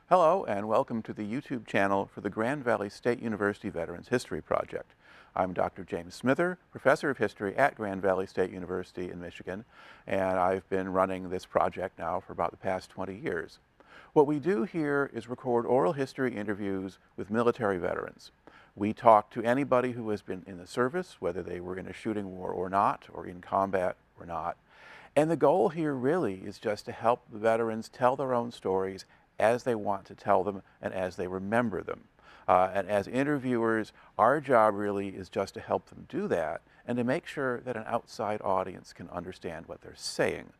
Hello and welcome to the YouTube channel for the Grand Valley State University Veterans History Project. I'm Dr. James Smither, Professor of History at Grand Valley State University in Michigan, and I've been running this project now for about the past 20 years. What we do here is record oral history interviews with military veterans. We talk to anybody who has been in the service, whether they were in a shooting war or not, or in combat or not. And the goal here really is just to help the veterans tell their own stories as they want to tell them and as they remember them. And as interviewers, our job really is just to help them do that and to make sure that an outside audience can understand what they're saying.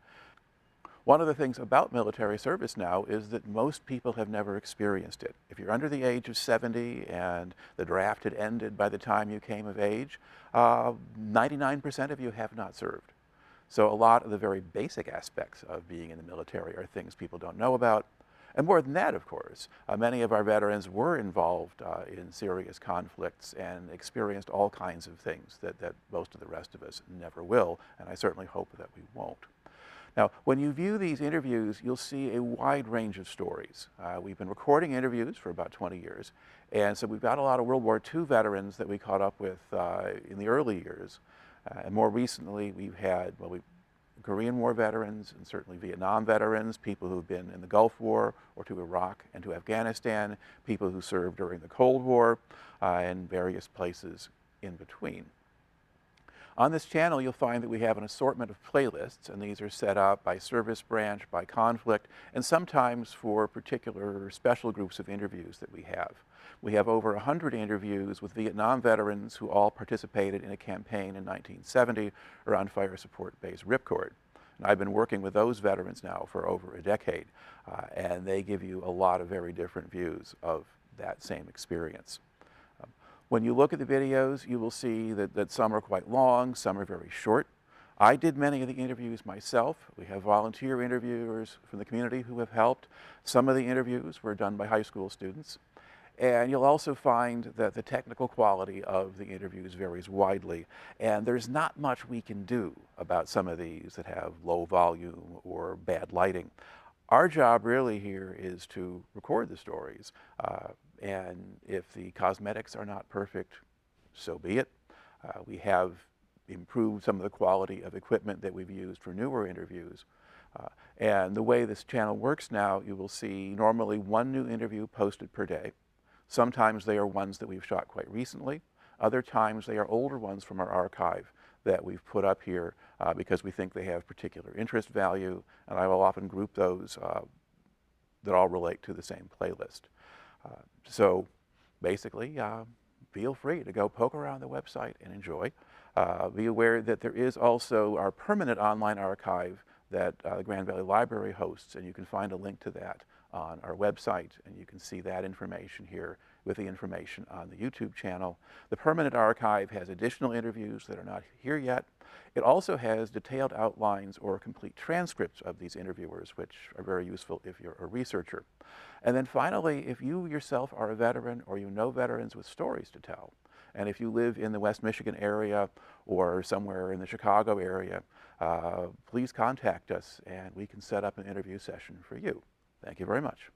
One of the things about military service now is that most people have never experienced it. If you're under the age of 70 and the draft had ended by the time you came of age, 99% of you have not served. So a lot of the very basic aspects of being in the military are things people don't know about. And more than that, of course, many of our veterans were involved in serious conflicts and experienced all kinds of things that most of the rest of us never will, and I certainly hope that we won't. Now, when you view these interviews, you'll see a wide range of stories. We've been recording interviews for about 20 years, and so we've got a lot of World War II veterans that we caught up with in the early years. And more recently, we've had, Korean War veterans and certainly Vietnam veterans, people who've been in the Gulf War or to Iraq and to Afghanistan, people who served during the Cold War, and various places in between. On this channel, you'll find that we have an assortment of playlists, and these are set up by service branch, by conflict, and sometimes for particular special groups of interviews that we have. We have over 100 interviews with Vietnam veterans who all participated in a campaign in 1970 around fire support base Ripcord. And I've been working with those veterans now for over a decade, and they give you a lot of very different views of that same experience. When you look at the videos, you will see that some are quite long, some are very short. I did many of the interviews myself. We have volunteer interviewers from the community who have helped. Some of the interviews were done by high school students. And you'll also find that the technical quality of the interviews varies widely, and there's not much we can do about some of these that have low volume or bad lighting. Our job really here is to record the stories, and if the cosmetics are not perfect, so be it. We have improved some of the quality of equipment that we've used for newer interviews. And the way this channel works now, you will see normally one new interview posted per day. Sometimes they are ones that we've shot quite recently. Other times they are older ones from our archive that we've put up here because we think they have particular interest value, and I will often group those that all relate to the same playlist. So basically, feel free to go poke around the website and enjoy. Be aware that there is also our permanent online archive that the Grand Valley Library hosts, and you can find a link to that on our website, and you can see that information here with the information on the YouTube channel. The permanent archive has additional interviews that are not here yet. It also has detailed outlines or complete transcripts of these interviewers, which are very useful if you're a researcher. And then finally, if you yourself are a veteran or you know veterans with stories to tell, and if you live in the West Michigan area or somewhere in the Chicago area, please contact us and we can set up an interview session for you. Thank you very much.